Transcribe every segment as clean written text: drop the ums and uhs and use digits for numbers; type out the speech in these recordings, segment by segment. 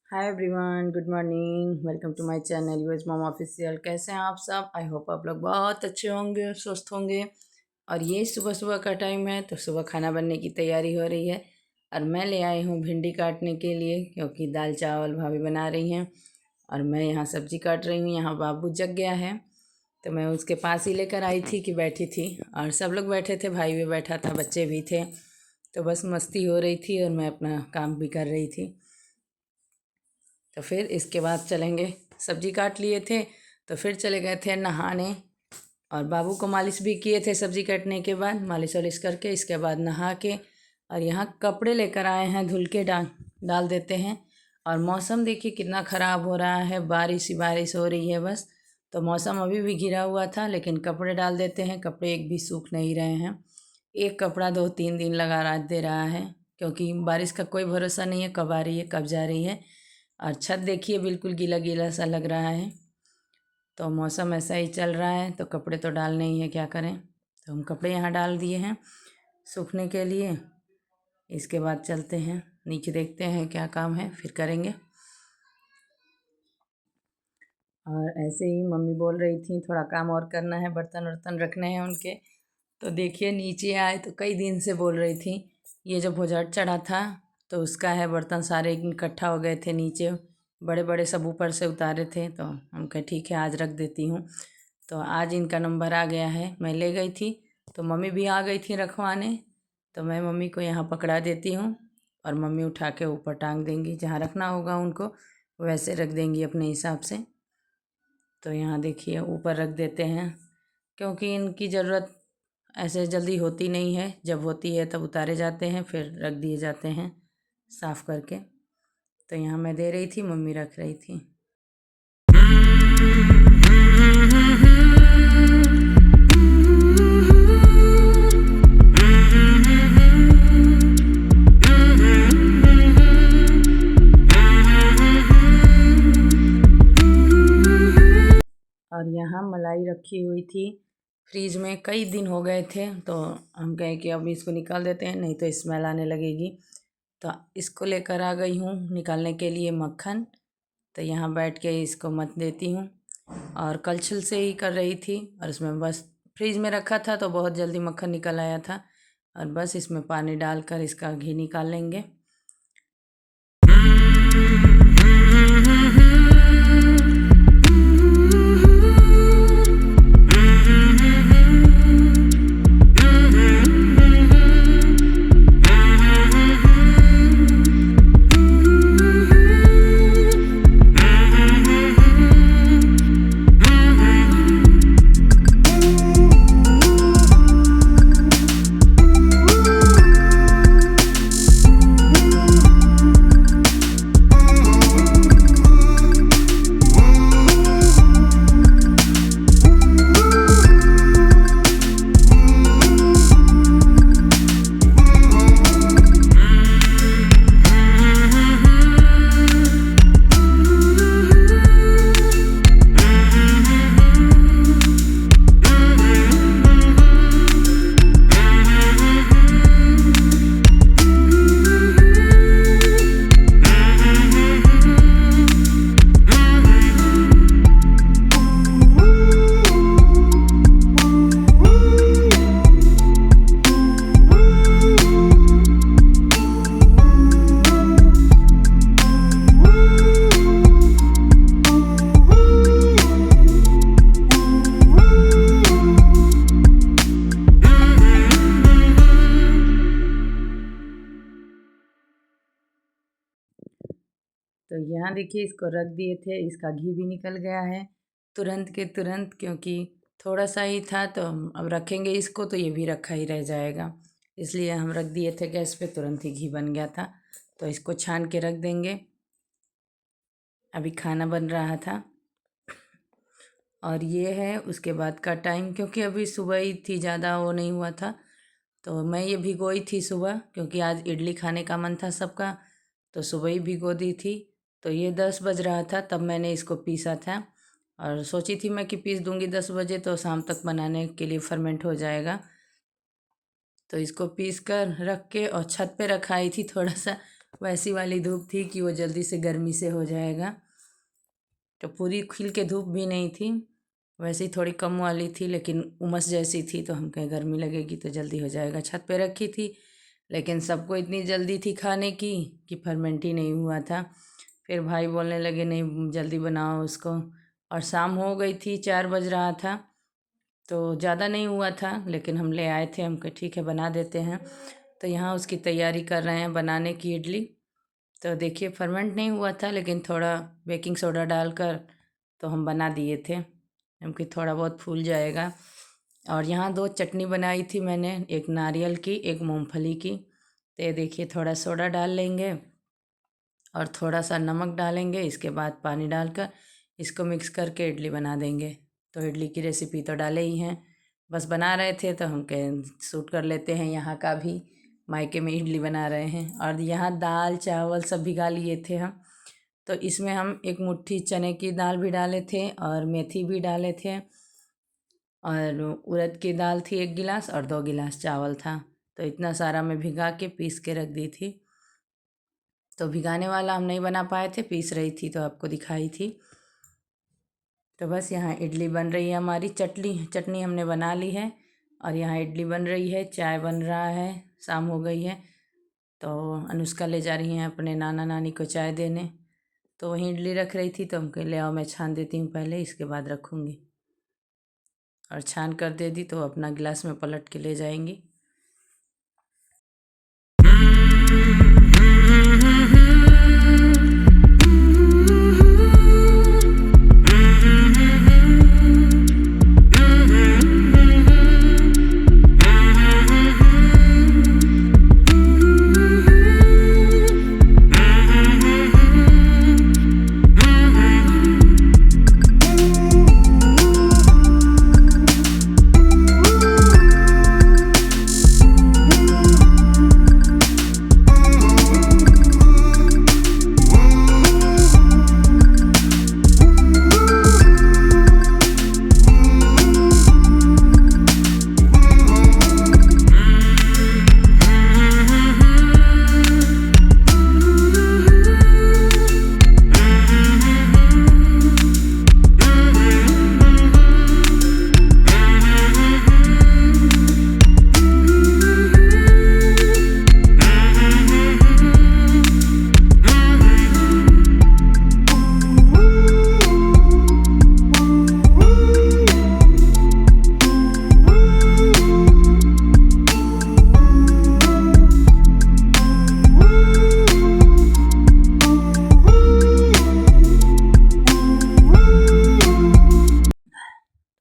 Hi everyone, good morning. Welcome to my channel US mom official. कैसे हैं आप सब? आई होप आप लोग बहुत अच्छे होंगे, स्वस्थ होंगे। और ये सुबह सुबह का टाइम है तो सुबह खाना बनने की तैयारी हो रही है। और मैं ले आई हूँ भिंडी काटने के लिए, क्योंकि दाल चावल भाभी बना रही हैं और मैं यहाँ सब्जी काट रही हूँ। यहाँ बाबू जग गया है तो मैं उसके पास ही लेकर आई थी कि बैठी थी, और सब लोग बैठे थे, भाई भी बैठा था, बच्चे भी थे। तो बस मस्ती हो रही थी और मैं अपना काम भी कर रही थी। तो फिर इसके बाद चलेंगे, सब्जी काट लिए थे तो फिर चले गए थे नहाने, और बाबू को मालिश भी किए थे सब्जी काटने के बाद, मालिश वालिश करके इसके बाद नहा के। और यहाँ कपड़े लेकर आए हैं, धुल के डाल डाल देते हैं। और मौसम देखिए कितना ख़राब हो रहा है, बारिश ही बारिश हो रही है बस। तो मौसम अभी भी घिरा हुआ था, लेकिन कपड़े डाल देते हैं। कपड़े एक भी सूख नहीं रहे हैं, एक कपड़ा 2-3 दिन लगा दे रहा है, क्योंकि बारिश का कोई भरोसा नहीं है, कब आ रही है कब जा रही है। और छत देखिए बिल्कुल गीला गीला सा लग रहा है। तो मौसम ऐसा ही चल रहा है तो कपड़े तो डालने ही है, क्या करें। तो हम कपड़े यहाँ डाल दिए हैं सूखने के लिए। इसके बाद चलते हैं नीचे, देखते हैं क्या काम है फिर करेंगे। और ऐसे ही मम्मी बोल रही थी थोड़ा काम और करना है, बर्तन वर्तन रखने हैं उनके। तो देखिए नीचे आए तो कई दिन से बोल रही थी, ये जब भुजट चढ़ा था तो उसका है, बर्तन सारे इकट्ठा हो गए थे नीचे, बड़े बड़े सब ऊपर से उतारे थे। तो हम कहे ठीक है आज रख देती हूँ। तो आज इनका नंबर आ गया है, मैं ले गई थी तो मम्मी भी आ गई थी रखवाने। तो मैं मम्मी को यहाँ पकड़ा देती हूँ और मम्मी उठा के ऊपर टांग देंगी, जहाँ रखना होगा उनको वैसे रख देंगी अपने हिसाब से। तो यहाँ देखिए ऊपर रख देते हैं, क्योंकि इनकी ज़रूरत ऐसे जल्दी होती नहीं है, जब होती है तब उतारे जाते हैं फिर रख दिए जाते हैं साफ़ करके। तो यहाँ मैं दे रही थी, मम्मी रख रही थी। और यहाँ मलाई रखी हुई थी फ्रीज में, कई दिन हो गए थे, तो हम कहे कि अब इसको निकाल देते हैं, नहीं तो स्मेल आने लगेगी। तो इसको लेकर आ गई हूँ निकालने के लिए मक्खन। तो यहाँ बैठ के इसको मत देती हूँ, और कलछुल से ही कर रही थी। और उसमें बस फ्रीज में रखा था तो बहुत जल्दी मक्खन निकल आया था, और बस इसमें पानी डालकर इसका घी निकाल लेंगे। तो यहाँ देखिए इसको रख दिए थे, इसका घी भी निकल गया है तुरंत के तुरंत, क्योंकि थोड़ा सा ही था। तो हम अब रखेंगे इसको तो ये भी रखा ही रह जाएगा, इसलिए हम रख दिए थे गैस पे, तुरंत ही घी बन गया था। तो इसको छान के रख देंगे, अभी खाना बन रहा था। और ये है उसके बाद का टाइम, क्योंकि अभी सुबह ही थी, ज़्यादा वो नहीं हुआ था। तो मैं ये भिगोई थी सुबह, क्योंकि आज इडली खाने का मन था सबका, तो सुबह ही भिगो दी थी। तो ये 10 बज रहा था तब मैंने इसको पीसा था, और सोची थी मैं कि पीस दूंगी 10 बजे तो शाम तक बनाने के लिए फर्मेंट हो जाएगा। तो इसको पीस कर रख के और छत पे रखाई थी थोड़ा सा, वैसी वाली धूप थी कि वो जल्दी से गर्मी से हो जाएगा। तो पूरी खिल के धूप भी नहीं थी, वैसे ही थोड़ी कम वाली थी, लेकिन उमस जैसी थी। तो हम कहीं गर्मी लगेगी तो जल्दी हो जाएगा। छत पे रखी थी, लेकिन सबको इतनी जल्दी थी खाने की कि फर्मेंट ही नहीं हुआ था। फिर भाई बोलने लगे नहीं जल्दी बनाओ उसको, और शाम हो गई थी, 4 बज रहा था। तो ज़्यादा नहीं हुआ था, लेकिन हम ले आए थे, हम कहे ठीक है बना देते हैं। तो यहाँ उसकी तैयारी कर रहे हैं बनाने की इडली। तो देखिए फर्मेंट नहीं हुआ था, लेकिन थोड़ा बेकिंग सोडा डालकर तो हम बना दिए थे, क्योंकि थोड़ा बहुत फूल जाएगा। और यहाँ 2 चटनी बनाई थी मैंने, एक नारियल की, एक मूंगफली की। तो ये देखिए थोड़ा सोडा डाल लेंगे और थोड़ा सा नमक डालेंगे, इसके बाद पानी डालकर इसको मिक्स करके इडली बना देंगे। तो इडली की रेसिपी तो डाले ही हैं, बस बना रहे थे तो हम कहें शूट कर लेते हैं यहाँ का भी, मायके में इडली बना रहे हैं। और यहाँ दाल चावल सब भिगा लिए थे हम। तो इसमें हम 1 मुट्ठी चने की दाल भी डाले थे और मेथी भी डाले थे, और उड़द की दाल थी 1 गिलास और 2 गिलास चावल था। तो इतना सारा मैं भिगा के पीस के रख दी थी। तो भिगाने वाला हम नहीं बना पाए थे, पीस रही थी तो आपको दिखाई थी। तो बस यहाँ इडली बन रही है हमारी। चटनी हमने बना ली है, और यहाँ इडली बन रही है, चाय बन रहा है, शाम हो गई है। तो अनुष्का ले जा रही हैं अपने नाना नानी को चाय देने। तो वहीं इडली रख रही थी, तो हम कहे ले आओ मैं छान देती हूँ पहले, इसके बाद रखूँगी। और छान कर दे दी तो अपना गिलास में पलट के ले जाएंगी।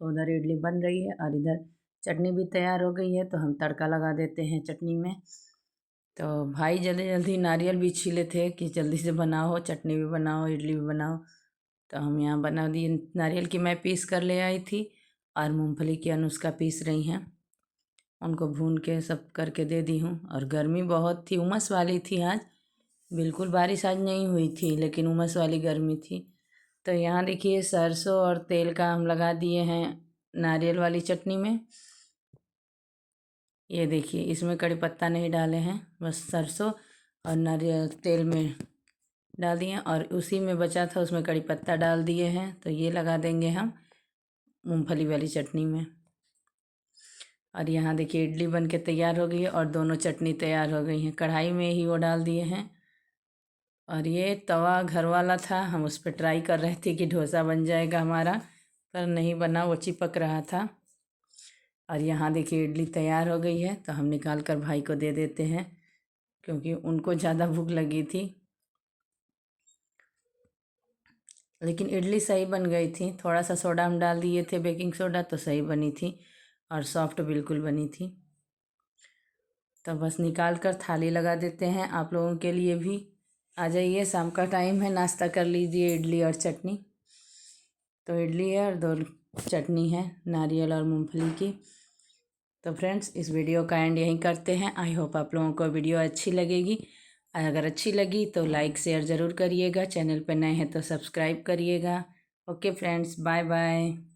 तो उधर इडली बन रही है और इधर चटनी भी तैयार हो गई है। तो हम तड़का लगा देते हैं चटनी में। तो भाई जल्दी जल्दी नारियल भी छीले थे कि जल्दी से बनाओ, चटनी भी बनाओ, इडली भी बनाओ। तो हम यहाँ बना दिए। नारियल की मैं पीस कर ले आई थी, और मूंगफली की अनुष्का पीस रही हैं। उनको भून के सब करके दे दी हूँ। और गर्मी बहुत थी, उमस वाली थी आज, बिल्कुल बारिश आज नहीं हुई थी, लेकिन उमस वाली गर्मी थी। तो यहाँ देखिए सरसों और तेल का हम लगा दिए हैं नारियल वाली चटनी में। ये देखिए इसमें कड़ी पत्ता नहीं डाले हैं, बस सरसों और नारियल तेल में डाल दिए, और उसी में बचा था उसमें कड़ी पत्ता डाल दिए हैं। तो ये लगा देंगे हम मूंगफली वाली चटनी में। और यहाँ देखिए इडली बन के तैयार हो गई है, और दोनों चटनी तैयार हो गई हैं। कढ़ाई में ही वो डाल दिए हैं। और ये तवा घर वाला था, हम उस पर ट्राई कर रहे थे कि डोसा बन जाएगा हमारा, पर नहीं बना, वो चिपक रहा था। और यहाँ देखिए इडली तैयार हो गई है, तो हम निकाल कर भाई को दे देते हैं, क्योंकि उनको ज़्यादा भूख लगी थी। लेकिन इडली सही बन गई थी, थोड़ा सा सोडा हम डाल दिए थे, बेकिंग सोडा, तो सही बनी थी और सॉफ्ट बिल्कुल बनी थी। तो बस निकाल कर थाली लगा देते हैं। आप लोगों के लिए भी आ जाइए, शाम का टाइम है, नाश्ता कर लीजिए इडली और चटनी। तो इडली है और 2 चटनी है, नारियल और मूंगफली की। तो फ्रेंड्स इस वीडियो का एंड यहीं करते हैं। आई होप आप लोगों को वीडियो अच्छी लगेगी। अगर अच्छी लगी तो लाइक शेयर ज़रूर करिएगा, चैनल पर नए हैं तो सब्सक्राइब करिएगा। Okay friends, bye bye.